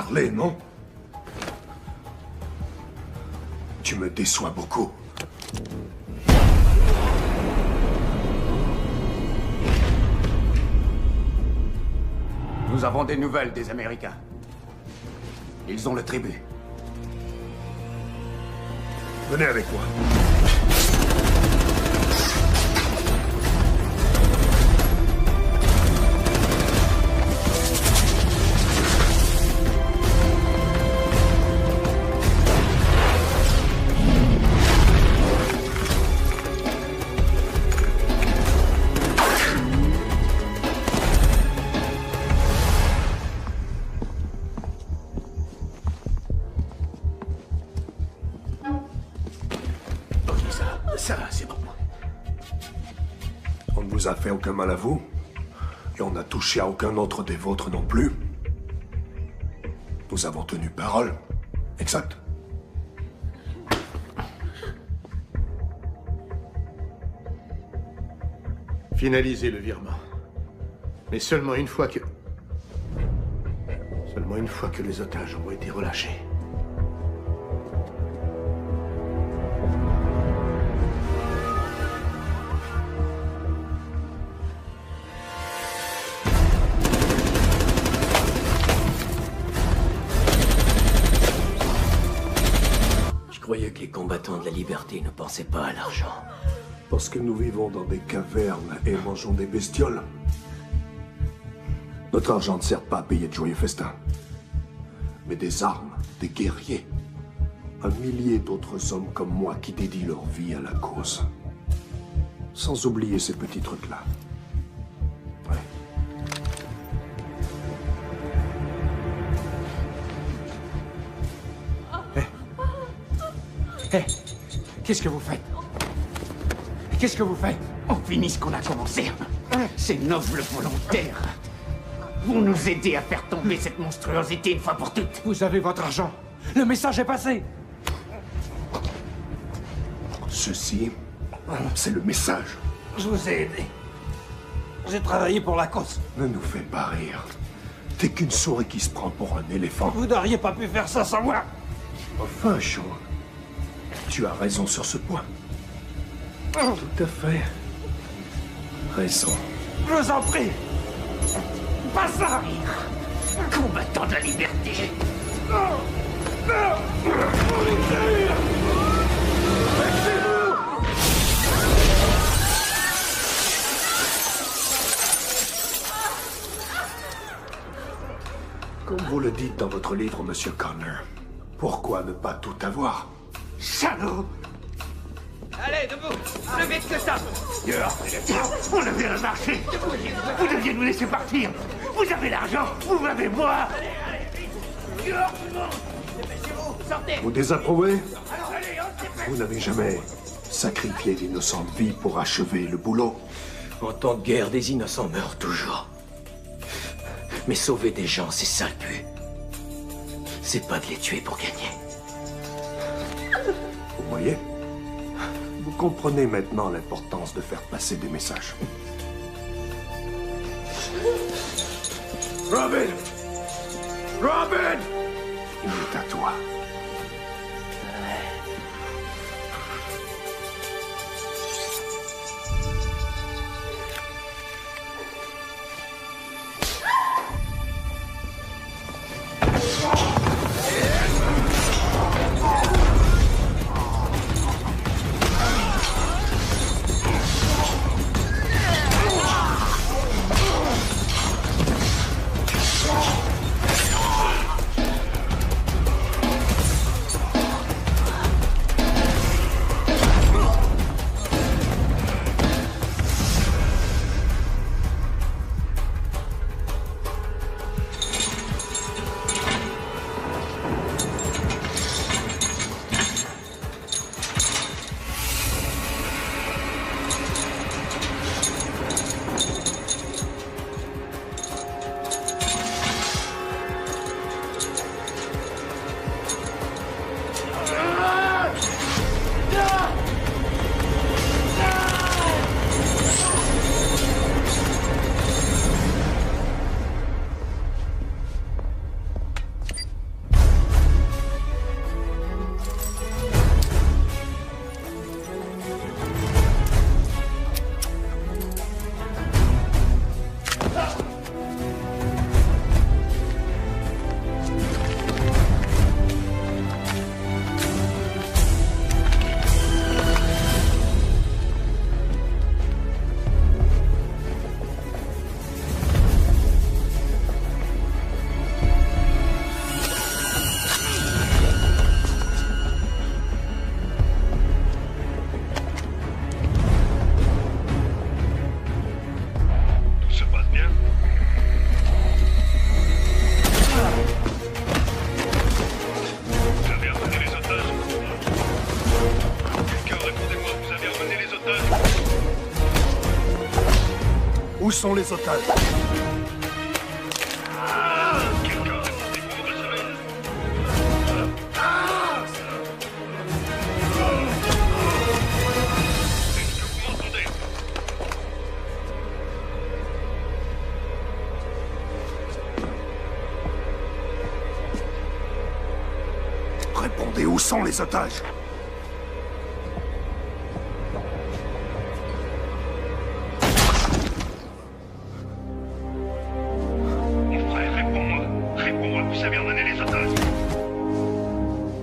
parler, non? Tu me déçois beaucoup. Nous avons des nouvelles des Américains. Ils ont le tribut. Venez avec moi. On ne vous a fait aucun mal à vous, et on n'a touché à aucun autre des vôtres non plus. Nous avons tenu parole. Exact. Finalisez le virement. Mais seulement une fois que... Seulement une fois que les otages ont été relâchés. Je croyais que les combattants de la liberté ne pensaient pas à l'argent. Parce que nous vivons dans des cavernes et mangeons des bestioles. Notre argent ne sert pas à payer de joyeux festins. Mais des armes, des guerriers. Un millier d'autres hommes comme moi qui dédient leur vie à la cause. Sans oublier ces petits trucs-là. Ouais. Hé, qu'est-ce que vous faites? Qu'est-ce que vous faites? On finit ce qu'on a commencé. Ces nobles volontaires vont nous aider à faire tomber cette monstruosité une fois pour toutes. Vous avez votre argent. Le message est passé. Ceci, c'est le message. Je vous ai aidé. J'ai travaillé pour la cause. Ne nous fais pas rire. T'es qu'une souris qui se prend pour un éléphant. Vous n'auriez pas pu faire ça sans moi. Enfin, Sean, tu as raison sur ce point. Tout à fait. Raison. Je vous en prie. Pas ça. Combattant de la liberté. Comme vous le dites dans votre livre, Monsieur Connor, pourquoi ne pas tout avoir? Salaud! Allez, debout! Plus vite que ça! On a bien marché! Vous deviez nous laisser partir! Vous avez l'argent! Vous m'avez moi! Vous désapprouvez? Vous n'avez jamais sacrifié d'innocentes vies pour achever le boulot? En temps de guerre, des innocents meurent toujours. Mais sauver des gens, c'est ça le but. C'est pas de les tuer pour gagner. Vous voyez? Vous comprenez maintenant l'importance de faire passer des messages. Robin! Robin! Il est à toi. Où sont les otages? Répondez, où sont les otages? Mon frère, réponds-moi. Réponds-moi, vous savez emmener les otages.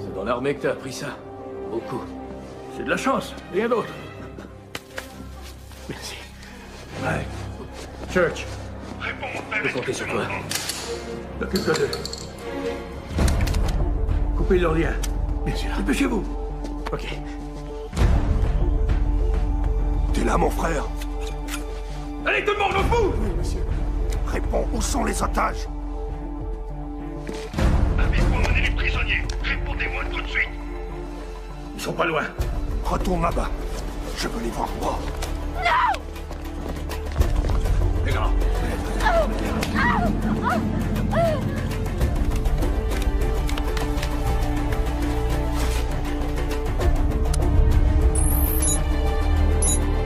C'est dans l'armée que t'as appris ça. Beaucoup. C'est de la chance, rien d'autre. Merci. Ouais. Church. Réponds, Je peux compter sur toi. Occupe-toi d'eux. Coupez leurs liens. Bien sûr. Dépêchez-vous. Ok. T'es là, mon frère? Allez, tout le monde, au bout! Oui, monsieur. Réponds, où sont les otages? Avez-vous emmené les prisonniers? Répondez-moi tout de suite. Ils sont pas loin. Retourne là-bas. Je veux les voir morts. Non! Les gars.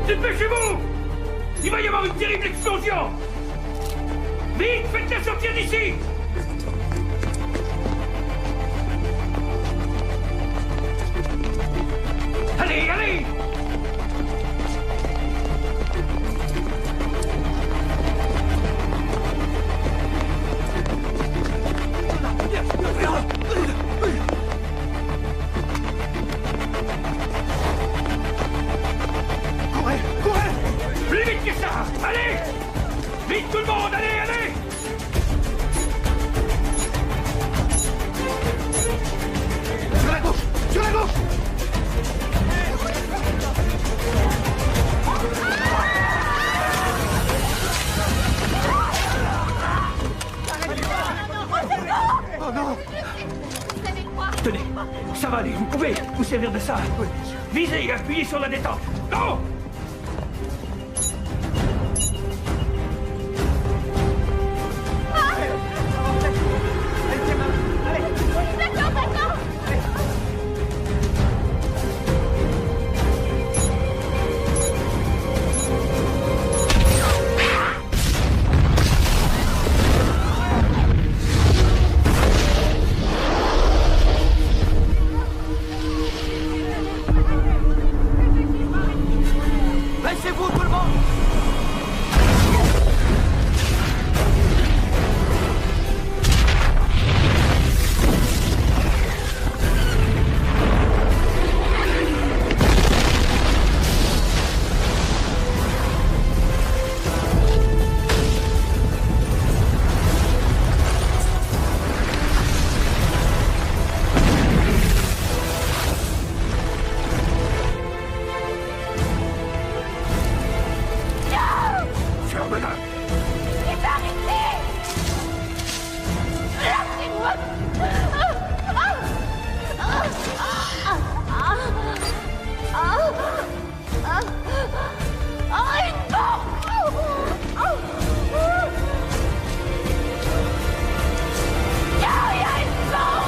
Dépêchez-vous! Il va y avoir une terrible explosion! Vite, faites-la sortir d'ici! Allez, allez! Courez! Courez! Plus vite que ça! Allez! Vite tout le monde! Allez, allez! Sur la gauche! Sur la gauche! Oh non! Tenez, ça va aller, vous pouvez vous servir de ça. Visez et appuyez sur la détente. Non! Laissez-vous, tout le monde! Ferme-la! Il va arrêter! Lâchez-moi! Une bombe! Il y a une bombe!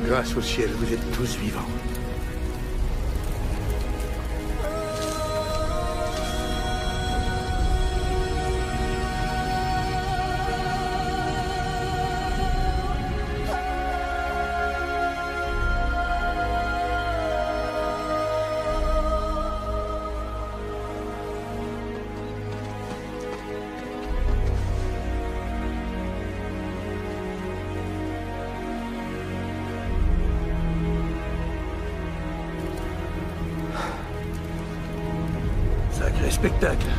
Grâce au ciel, vous êtes tous vivants. spectacle.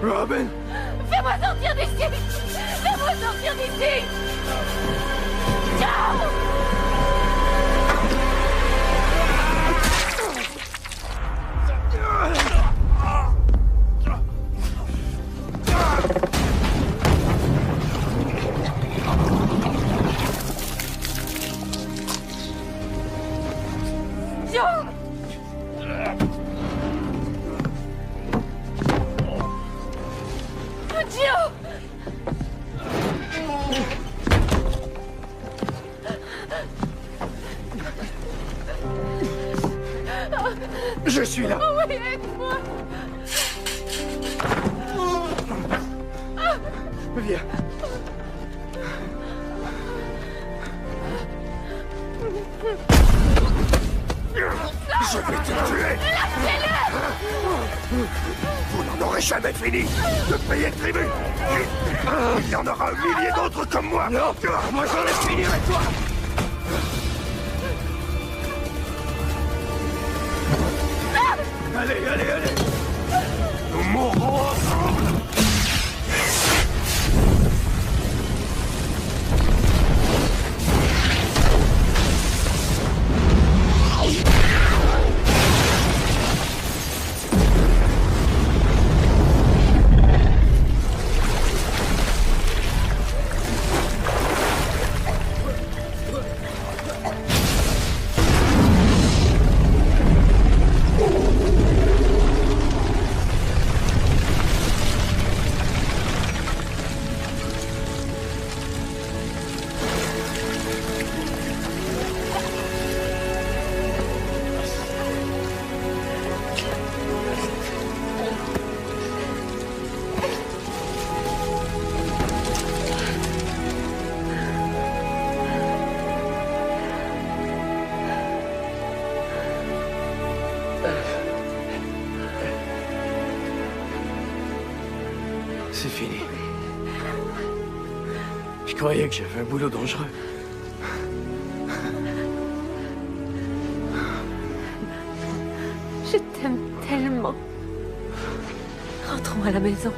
Robin! Fais-moi sortir d'ici! Fais-moi sortir d'ici! Ciao! Je suis là. Oh oui, aide-moi. Viens. Je vais te tuer. Vous n'en aurez jamais fini de payer le tribut. Il y en aura un millier d'autres comme moi. Non, moi j'en ai fini avec toi. Allez, allez, allez. Nous mourrons ensemble. C'est fini. Je croyais que j'avais un boulot dangereux. Je t'aime tellement. Rentrons à la maison.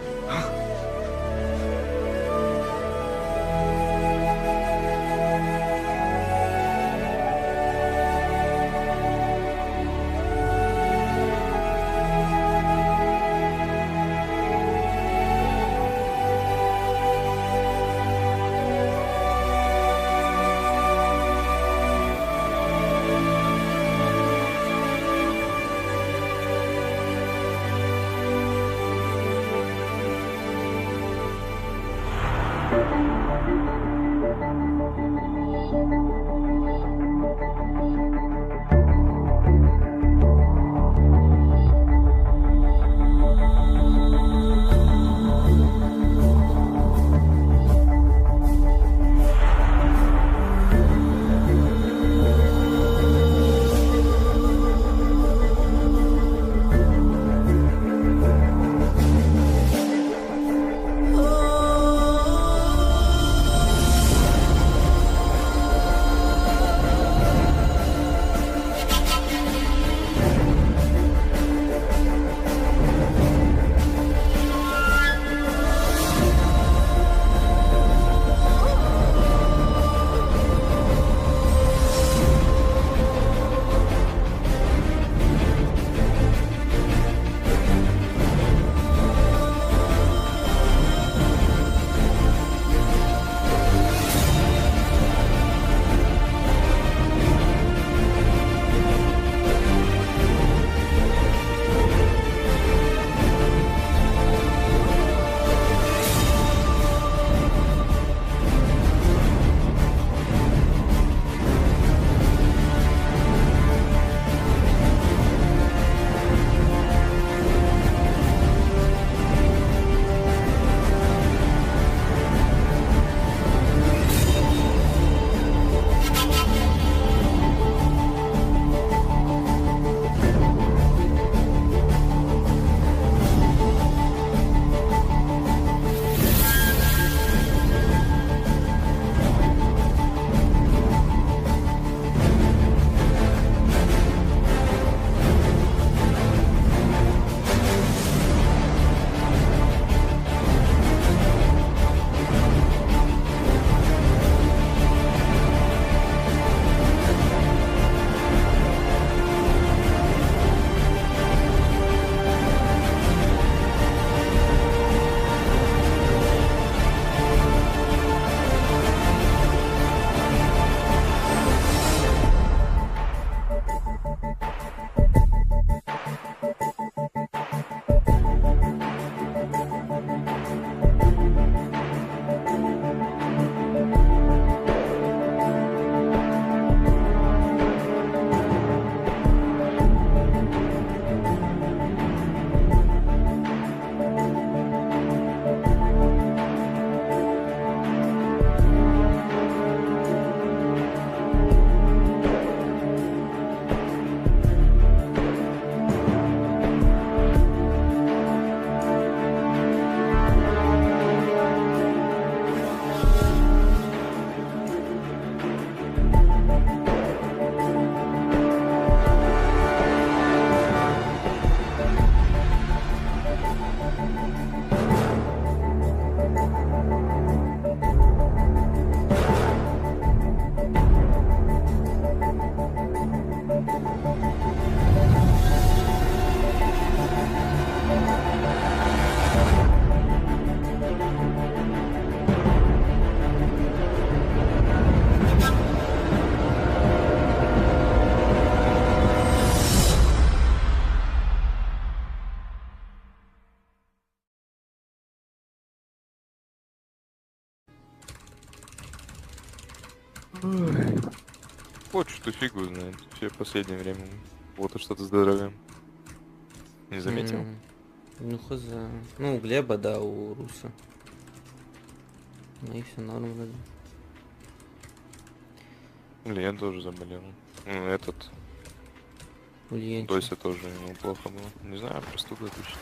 Вот что фигу знает. Все в последнее время. Вот и что-то с здоровьем. Не заметил? Ну хз. Ну, у Глеба, да, у Руса. Ну и все норм вроде. Илья тоже заболел. Ну, этот... Тося тоже ему плохо было. Не знаю, простуда точно.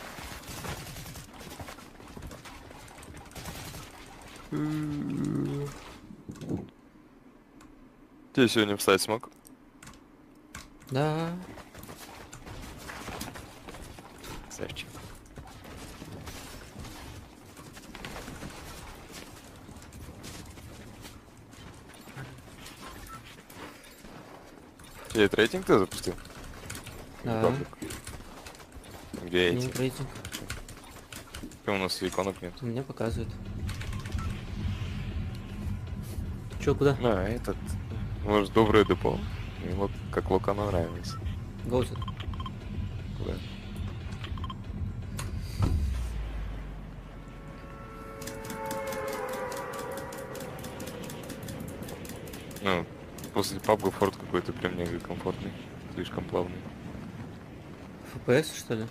Ты сегодня встать смог? Да. Красавчик. Тебе рейтинг ты запустил? Да. Где эти? Нет рейтинг. У нас иконок нет. У меня показывает. Чё, куда? А, этот. Может, доброе депо. Ему как Локану нравится. Гоусет. Куда? Ну, после пабга форт какой-то прям мега комфортный. Слишком плавный. FPS, что ли?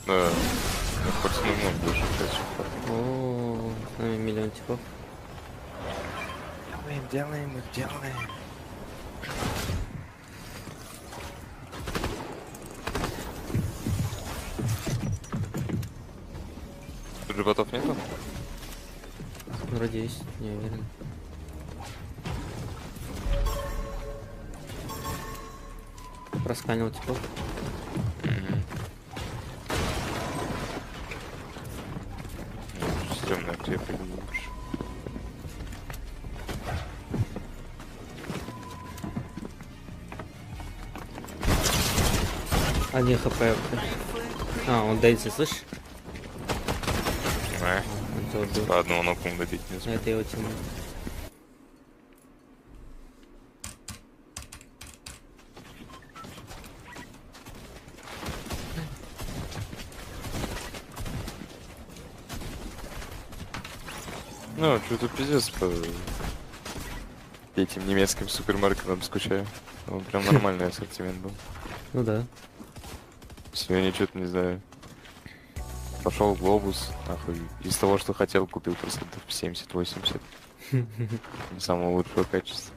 Да. Ну, хоть с нулем больше, чем форт. О, с нами миллион типов. Делаем. Тут же ботов нету? Вроде есть, не уверен. Просканил типов. Системная аптека лучше. Один хп. А, он дается, слышишь? По одному ноком добить не смог. Это его тема. Ну, что-то пиздец по этим немецким супермаркетам скучаю. Он прям нормальный ассортимент был. Ну да. Сегодня что-то не знаю. Пошел в глобус, нахуй. Из того, что хотел, купил процентов 70-80. Самого лучшего качества.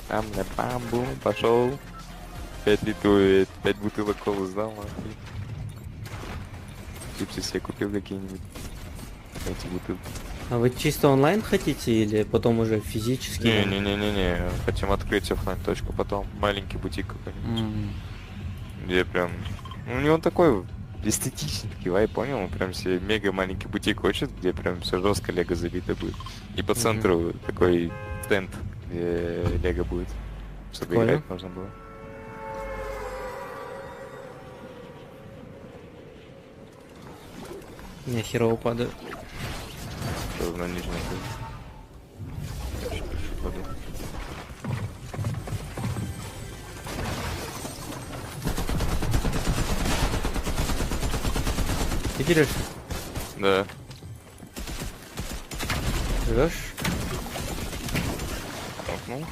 Там на бамбу пошел. 5 литров, 5 бутылок колы сдал, нахуй. Чипсы себе купил какие-нибудь. Эти бутылки. А вы чисто онлайн хотите или потом уже физически? Не. Хотим открыть оффлайн точку, потом маленький бутик какой-нибудь. Где прям... У него такой эстетический вайб, понял? Он прям себе мега маленький бутик хочет, где прям все жестко лего забито будет. И по центру такой стенд, где лего будет. Чтобы играть можно было. Я херово падаю. Что на нижнем падаю. Ты теряешься? Да. Живешь? Окнул.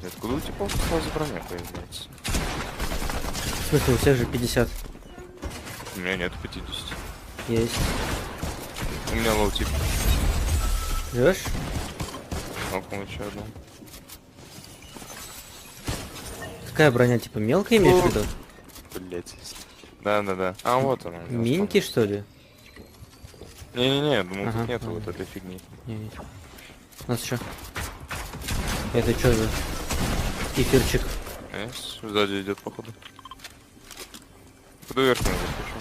Откуда у тебя сразу броня появляется? В смысле, у всех же 50. У меня нет 50. Есть. У меня лоу-тип. Живешь? Окнул еще одну. Какая броня, типа мелкая имеешь в виду? Блять. Да. А вот она. Минки, что ли? Не, думаю, тут нету вот этой фигни. Не. У нас что? Это что за эфирчик? Сзади идет, походу. Куда вверх надо спешу?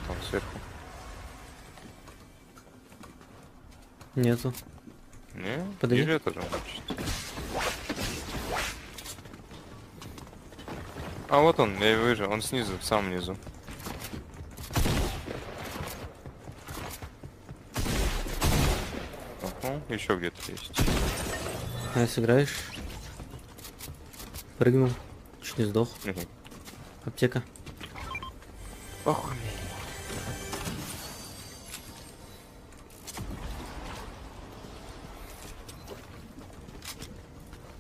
Там сверху. Нету. Не? Подойди. Ниже этажом чуть. А вот он, я вижу, он снизу, в самом низу. Еще где-то есть. А сыграешь? Прыгнул. Чуть не сдох. Аптека. Похуй.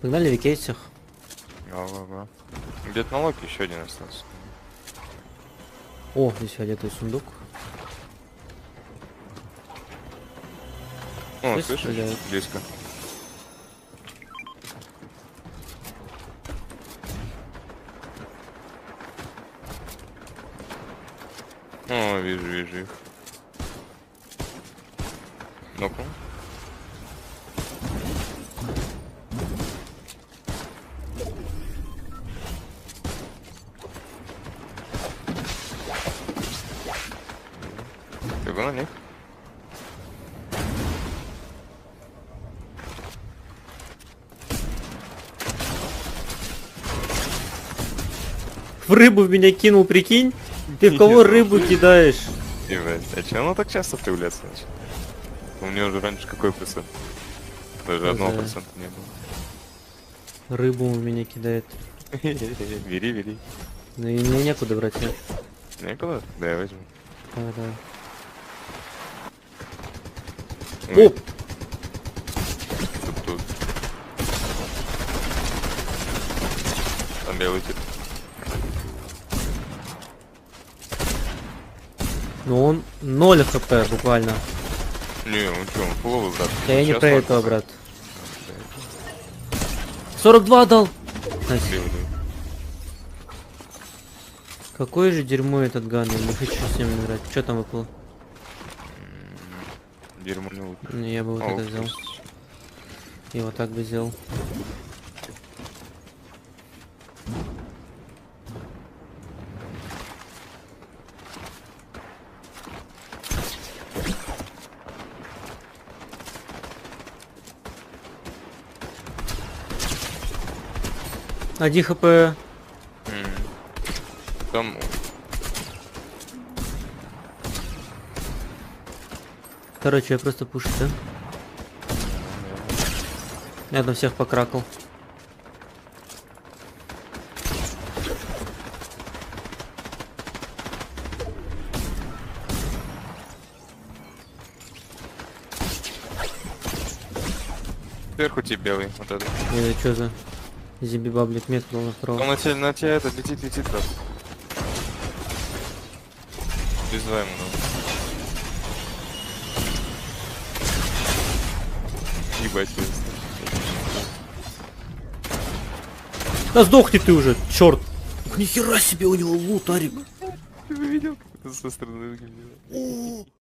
Погнали викей всех. Ага. Где-то на локе еще один остался. О, здесь фиолетовый сундук. О, Здесь слышишь? стреляют. Близко. О, вижу их. Ну-ка. Бегу на них. В рыбу в меня кинул, прикинь? Ты в кого рыбу кидаешь? Ебать, а че оно так часто появляется начал? У него уже раньше какой процент? Даже 1% не было. Рыбу у меня кидает. Бери. Ну и мне некуда брать, нет? Некуда? Да, я возьму. Да. Оп! Тут. Там белый тип. Ну он 0 хп буквально. Не, он что, он фуловый, брат. Да я не Сейчас про он этого, хп. брат. 42 дал! Найс. Какое же дерьмо этот ган, я не хочу с ним играть. Что там выпало? Дерьмо не лучше. Не, я бы вот это взял. И вот так бы сделал. Один хп. Там... Короче, я просто пушу, да? Я там всех покракал. Сверху тебе белый, вот это. Это что за зимби-баблик метку на второго? Он на тебя это летит раз. Призываем его. Ебать, Да сдохни ты уже, черт! Нихера себе у него лут, Арик! Ты видел, как это со стороны выглядит?